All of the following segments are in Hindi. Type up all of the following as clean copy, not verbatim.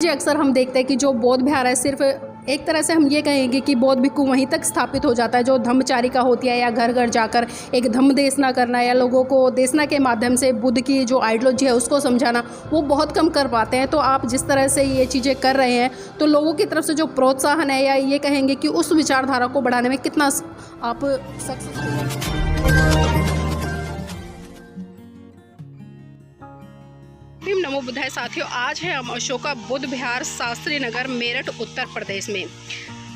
जी अक्सर हम देखते हैं कि जो बौद्ध विहार है सिर्फ एक तरह से हम ये कहेंगे कि बौद्ध भिक्खु वहीं तक स्थापित हो जाता है, जो धम्मचारिका होती है या घर घर जाकर एक धम्म देशना करना या लोगों को देशना के माध्यम से बुद्ध की जो आइडियोलॉजी है उसको समझाना, वो बहुत कम कर पाते हैं। तो आप जिस तरह से ये चीज़ें कर रहे हैं तो लोगों की तरफ से जो प्रोत्साहन है या ये कहेंगे कि उस विचारधारा को बढ़ाने में कितना आप सक्सेसफुल हैं? नमो बुद्धाय साथियों, आज है हम अशोका बुद्ध विहार शास्त्री नगर मेरठ उत्तर प्रदेश में।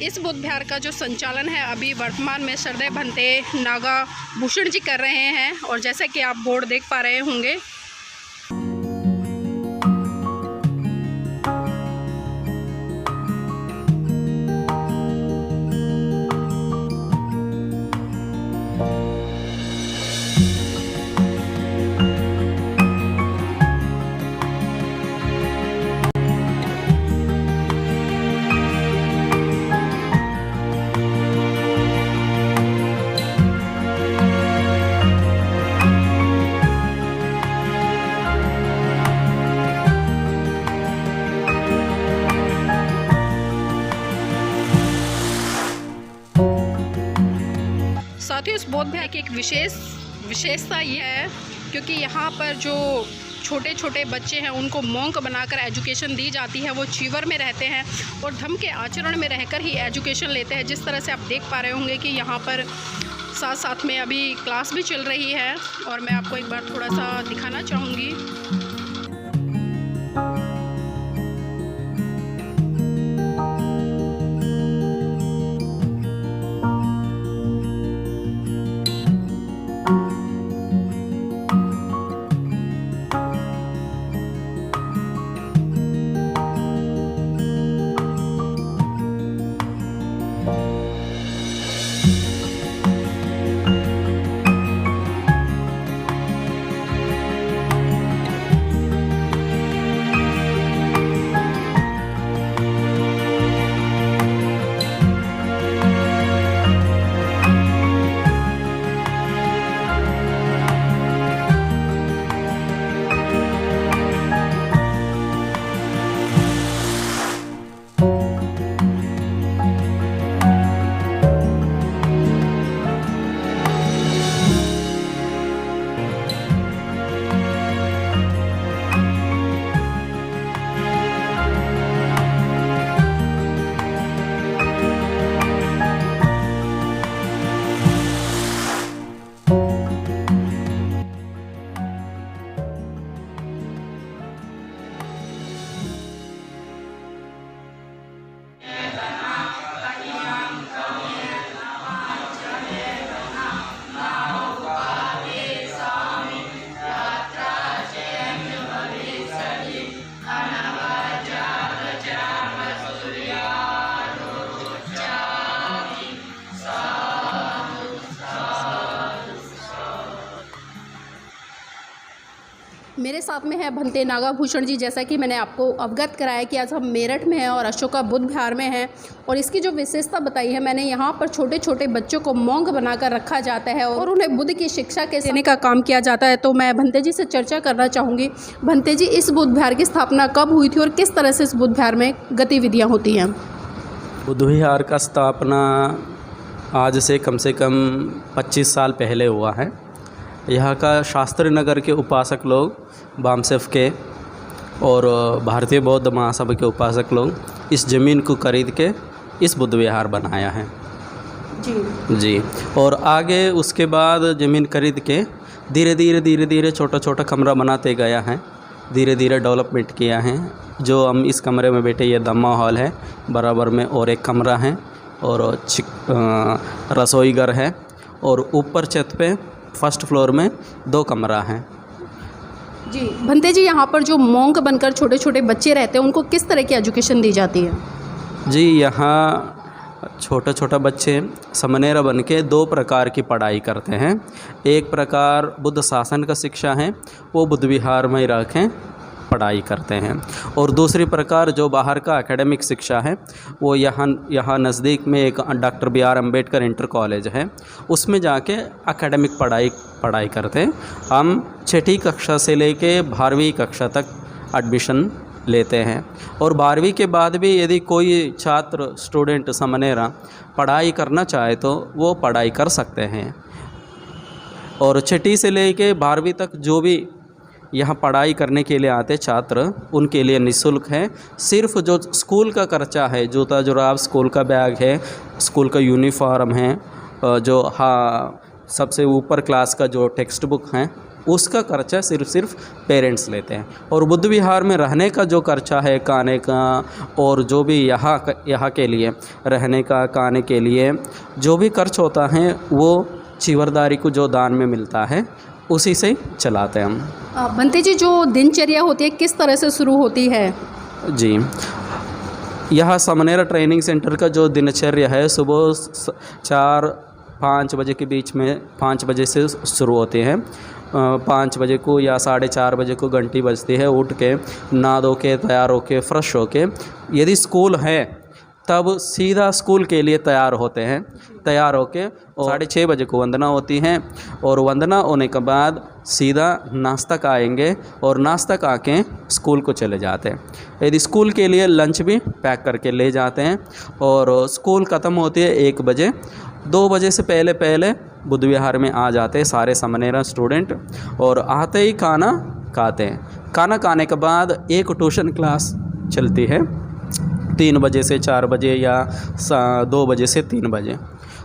इस बुद्ध विहार का जो संचालन है अभी वर्तमान में श्रद्धेय भंते नागा भूषण जी कर रहे हैं, और जैसा कि आप बोर्ड देख पा रहे होंगे साथियों, इस बौद्ध विहार की एक विशेषता यह है क्योंकि यहाँ पर जो छोटे छोटे बच्चे हैं उनको मॉन्क बनाकर एजुकेशन दी जाती है। वो चीवर में रहते हैं और धम्म के आचरण में रहकर ही एजुकेशन लेते हैं। जिस तरह से आप देख पा रहे होंगे कि यहाँ पर साथ साथ में अभी क्लास भी चल रही है, और मैं आपको एक बार थोड़ा सा दिखाना चाहूँगी। मेरे साथ में है भंते नागा भूषण जी। जैसा कि मैंने आपको अवगत कराया कि आज हम मेरठ में हैं और अशोका बुद्ध विहार में हैं, और इसकी जो विशेषता बताई है मैंने, यहाँ पर छोटे छोटे बच्चों को मॉन्क बनाकर रखा जाता है और उन्हें बुद्ध की शिक्षा के देने का काम किया जाता है। तो मैं भंते जी से चर्चा करना चाहूँगी। भंते जी, इस बुद्ध विहार की स्थापना कब हुई थी और किस तरह से इस बुद्ध विहार में गतिविधियाँ होती हैं? बुद्ध विहार का स्थापना आज से कम 25 साल पहले हुआ है। यहाँ का शास्त्री नगर के उपासक लोग, बामसेफ के और भारतीय बौद्ध महासभा के उपासक लोग इस ज़मीन को खरीद के इस बुद्ध विहार बनाया है जी। और आगे उसके बाद ज़मीन खरीद के धीरे धीरे छोटा छोटा कमरा बनाते गया है, धीरे धीरे डेवलपमेंट किया है। जो हम इस कमरे में बैठे, ये दम्मा हॉल है, बराबर में और एक कमरा है और रसोई घर है, और ऊपर छत पे फर्स्ट फ्लोर में 2 कमरा हैं जी। भंते जी, यहाँ पर जो मॉन्क बनकर छोटे छोटे बच्चे रहते हैं उनको किस तरह की एजुकेशन दी जाती है? जी, यहाँ छोटा बच्चे समनेरा बन के 2 प्रकार की पढ़ाई करते हैं। एक प्रकार बुद्ध शासन का शिक्षा है, वो बुद्ध विहार में रखें पढ़ाई करते हैं, और दूसरी प्रकार जो बाहर का एकेडमिक शिक्षा है वो यहाँ नज़दीक में एक doctor BR Ambedkar inter college है, उसमें जाके एकेडमिक पढ़ाई करते हैं। हम 6ठी कक्षा से लेके 12वीं कक्षा तक एडमिशन लेते हैं। और 12वीं के बाद भी यदि कोई छात्र स्टूडेंट समनेरा पढ़ाई करना चाहे तो वो पढ़ाई कर सकते हैं। और छठी से लेके 12वीं तक जो भी यहाँ पढ़ाई करने के लिए आते छात्र उनके लिए निःशुल्क है। सिर्फ जो स्कूल का खर्चा है, जूता जुराब, स्कूल का बैग है, स्कूल का यूनिफॉर्म है, जो सबसे ऊपर क्लास का जो टेक्स्ट बुक हैं उसका खर्चा सिर्फ पेरेंट्स लेते हैं। और बुद्ध विहार में रहने का जो खर्चा है, खाने का और जो भी यहाँ के लिए रहने का, खाने के लिए जो भी खर्च होता है वो चीवरदारी को जो दान में मिलता है उसी से चलाते हैं हम। बंते जी, जो दिनचर्या होती है किस तरह से शुरू होती है? जी, यह समनेरा ट्रेनिंग सेंटर का जो दिनचर्या है सुबह 4-5 बजे के बीच में, 5 बजे से शुरू होते हैं। 5 बजे को या 4:30 बजे को घंटी बजती है। उठ के नहा धो के तैयार होके फ्रेश होके यदि स्कूल है तब सीधा स्कूल के लिए तैयार होते हैं। तैयार होके 6:30 बजे को वंदना होती है और वंदना होने के बाद सीधा नाश्ता खाएंगे और नाश्ता खा के स्कूल को चले जाते हैं। यदि स्कूल के लिए लंच भी पैक करके ले जाते हैं और स्कूल ख़त्म होती है 1 बजे। 2 बजे से पहले बुद्ध विहार में आ जाते हैं सारे समनेरा स्टूडेंट और आते ही खाना खाते हैं। खाना खाने के बाद एक ट्यूशन क्लास चलती है 3 बजे से 4 बजे या 2 बजे से 3 बजे।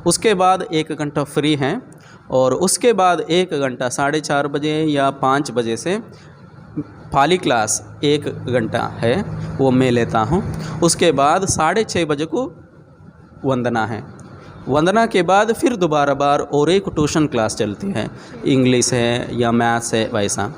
उसके बाद 1 घंटा फ्री हैं और उसके बाद 1 घंटा 4:30 बजे या 5 बजे से पाली क्लास 1 घंटा है वो मैं लेता हूँ। उसके बाद 6:30 बजे को वंदना है। वंदना के बाद फिर दोबारा बार और एक ट्यूशन क्लास चलती है, इंग्लिश है या मैथ्स है वैसा।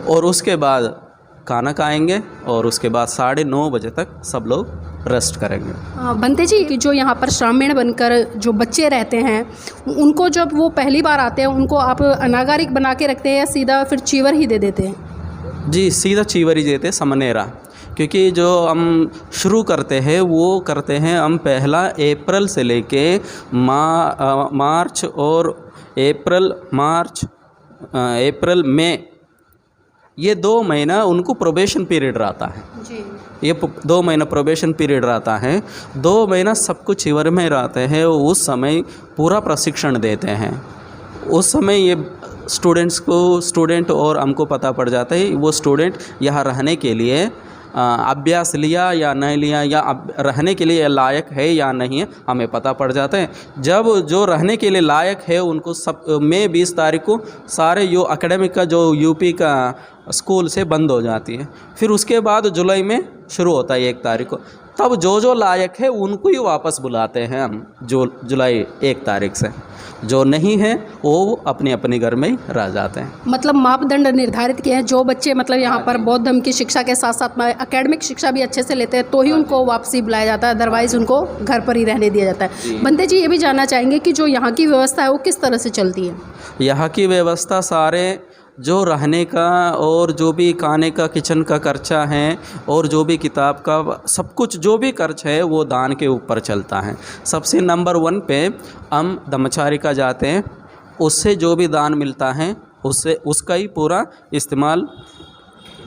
और उसके बाद खाना खाएंगे और उसके बाद 9:30 बजे तक सब लोग रेस्ट करेंगे। बंते जी, जो यहाँ पर श्रामीण बनकर जो बच्चे रहते हैं उनको जब वो पहली बार आते हैं उनको आप अनागारिक बना के रखते हैं या सीधा फिर चीवर ही दे देते हैं? जी, सीधा चीवर ही देते समनेरा, क्योंकि जो हम शुरू करते हैं वो करते हैं हम 1 अप्रैल से लेके मार्च और अप्रैल मई, ये 2 महीना उनको प्रोबेशन पीरियड रहता है जी। ये 2 महीना प्रोबेशन पीरियड रहता है। 2 महीना सब कुछ चीवर में रहते हैं। उस समय पूरा प्रशिक्षण देते हैं। उस समय ये स्टूडेंट और हमको पता पड़ जाता है वो स्टूडेंट यहाँ रहने के लिए अभ्यास लिया या नहीं लिया, या रहने के लिए लायक है या नहीं है हमें पता पड़ जाता है। जब जो रहने के लिए लायक है उनको मई 20 तारीख को सारे यो एकेडमिक का जो यूपी का स्कूल से बंद हो जाती है। फिर उसके बाद जुलाई में शुरू होता है 1 तारीख को। तब जो लायक है उनको ही वापस बुलाते हैं हम जुलाई 1 तारीख से। जो नहीं है वो अपने अपने घर में ही रह जाते हैं। मतलब मापदंड निर्धारित किए हैं। जो बच्चे मतलब यहाँ पर बौद्ध धर्म की शिक्षा के साथ साथ में एकेडमिक शिक्षा भी अच्छे से लेते हैं तो ही उनको वापसी बुलाया जाता है, अदरवाइज़ उनको घर पर ही रहने दिया जाता है। बंते जी, ये भी जानना चाहेंगे कि जो यहाँ की व्यवस्था है वो किस तरह से चलती है? यहाँ की व्यवस्था सारे जो रहने का और जो भी खाने का, किचन का खर्चा है और जो भी किताब का सब कुछ जो भी खर्च है वो दान के ऊपर चलता है। सबसे नंबर 1 पे हम धम्मचारी का जाते हैं, उससे जो भी दान मिलता है उससे उसका ही पूरा इस्तेमाल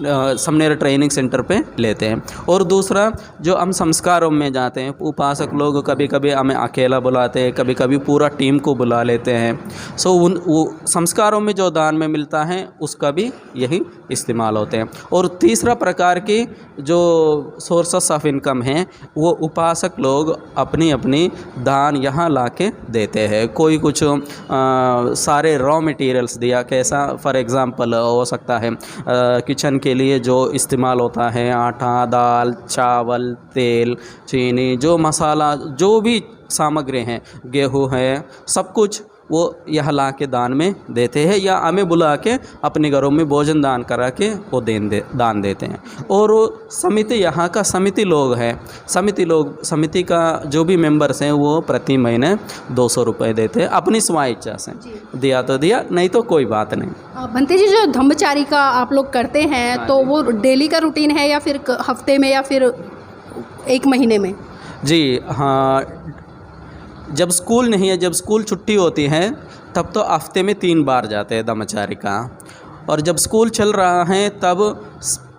समनेरा ट्रेनिंग सेंटर पे लेते हैं। और दूसरा जो हम संस्कारों में जाते हैं, उपासक लोग कभी कभी हमें अकेला बुलाते हैं, कभी कभी पूरा टीम को बुला लेते हैं। सो वो संस्कारों में जो दान में मिलता है उसका भी यही इस्तेमाल होते हैं। और तीसरा प्रकार की जो सोर्सेस ऑफ इनकम हैं वो उपासक लोग अपनी अपनी दान यहाँ ला के देते हैं। कोई कुछ सारे रॉ मटेरियल्स दिया, कैसा फॉर एग्ज़ाम्पल हो सकता है किचन के लिए जो इस्तेमाल होता है आटा, दाल, चावल, तेल, चीनी, जो मसाला, जो भी सामग्री हैं, गेहूँ है, सब कुछ वो यह ला के दान में देते हैं या हमें बुला के अपने घरों में भोजन दान करा के वो दान देते हैं। और समिति, यहाँ का समिति लोग हैं, समिति का जो भी मेंबर्स हैं वो प्रति महीने 200 रुपये देते हैं अपनी स्वेच्छा से। दिया तो दिया, नहीं तो कोई बात नहीं। बंते जी, जो धम्मचारी का आप लोग करते हैं तो वो डेली का रूटीन है या फिर हफ्ते में या फिर 1 महीने में? जी हाँ, जब स्कूल नहीं है, जब स्कूल छुट्टी होती है तब तो हफ्ते में 3 बार जाते हैं धम्मचारी का। और जब स्कूल चल रहा है तब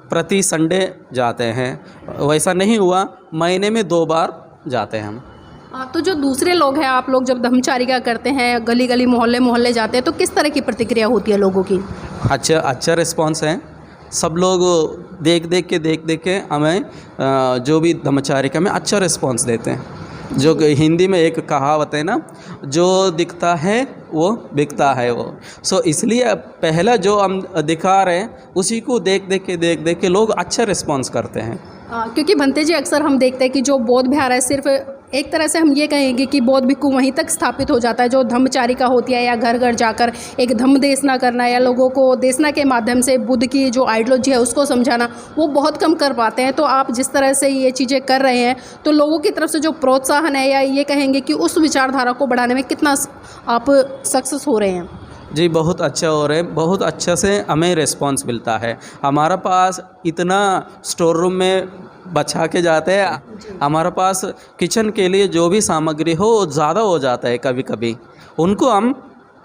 प्रति संडे जाते हैं। वैसा नहीं हुआ, महीने में 2 बार जाते हैं हम। तो जो दूसरे लोग हैं, आप लोग जब धम्मचारिका करते हैं, गली गली मोहल्ले मोहल्ले जाते हैं, तो किस तरह की प्रतिक्रिया होती है लोगों की? अच्छा रिस्पॉन्स है। सब लोग देख देख के हमें जो भी धम्मचारिका में अच्छा रिस्पॉन्स देते हैं। जो हिंदी में एक कहावत है ना, जो दिखता है वो बिकता है वो। सो इसलिए पहला जो हम दिखा रहे हैं उसी को देख देख के लोग अच्छा रिस्पॉन्स करते हैं। क्योंकि भंते जी अक्सर हम देखते हैं कि जो बौद्ध विहार है, सिर्फ एक तरह से हम ये कहेंगे कि बौद्ध भिक्खु वहीं तक स्थापित हो जाता है। जो धम्मचारिका होती है या घर घर जाकर एक धम्म देशना करना या लोगों को देशना के माध्यम से बुद्ध की जो आइडियोलॉजी है उसको समझाना, वो बहुत कम कर पाते हैं। तो आप जिस तरह से ये चीज़ें कर रहे हैं, तो लोगों की तरफ से जो प्रोत्साहन है, या ये कहेंगे कि उस विचारधारा को बढ़ाने में कितना आप सक्सेस हो रहे हैं? जी बहुत अच्छा हो रहा है, बहुत अच्छा से हमें रिस्पॉन्स मिलता है। हमारा पास इतना स्टोर रूम में बचा के जाते हैं, हमारे पास किचन के लिए जो भी सामग्री हो वो ज़्यादा हो जाता है। कभी कभी उनको हम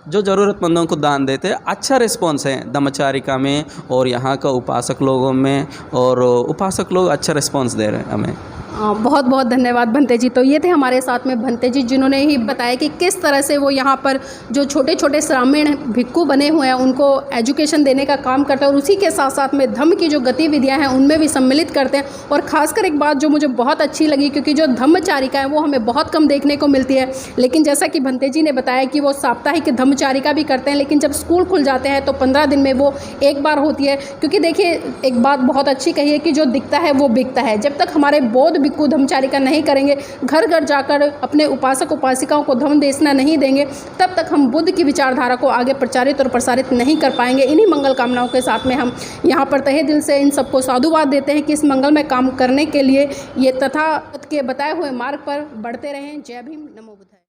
जो ज़रूरतमंदों को दान देते हैं। अच्छा रिस्पॉन्स है धम्मचारिका में और यहाँ का उपासक लोगों में, और उपासक लोग अच्छा रिस्पॉन्स दे रहे हैं हमें। बहुत बहुत धन्यवाद भंते जी। तो ये थे हमारे साथ में भंते जी, जिन्होंने ही बताया कि किस तरह से वो यहाँ पर जो छोटे छोटे ग्रामीण भिक्खु बने हुए हैं उनको एजुकेशन देने का काम करते हैं, और उसी के साथ साथ में धम्म की जो गतिविधियाँ हैं उनमें भी सम्मिलित करते हैं। और ख़ासकर एक बात जो मुझे बहुत अच्छी लगी, क्योंकि जो धम्मचारिका है वो हमें बहुत कम देखने को मिलती है, लेकिन जैसा कि भंते जी ने बताया कि वो साप्ताहिक धम्मचारिका भी करते हैं, लेकिन जब स्कूल खुल जाते हैं तो 15 दिन में वो एक बार होती है। क्योंकि देखिए, एक बात बहुत अच्छी कही है कि जो दिखता है वो बिकता है। जब तक हमारे बौद्ध भिक्खु धम्मचारिका नहीं करेंगे, घर घर जाकर अपने उपासक उपासिकाओं को धम्म देशना नहीं देंगे, तब तक हम बुद्ध की विचारधारा को आगे प्रचारित और प्रसारित नहीं कर पाएंगे। इन्हीं मंगल कामनाओं के साथ में हम यहाँ पर तहे दिल से इन सबको साधुवाद देते हैं कि इस मंगल में काम करने के लिए ये तथागत के बताए हुए मार्ग पर बढ़ते रहें। जय भीम, नमो बुद्धाय।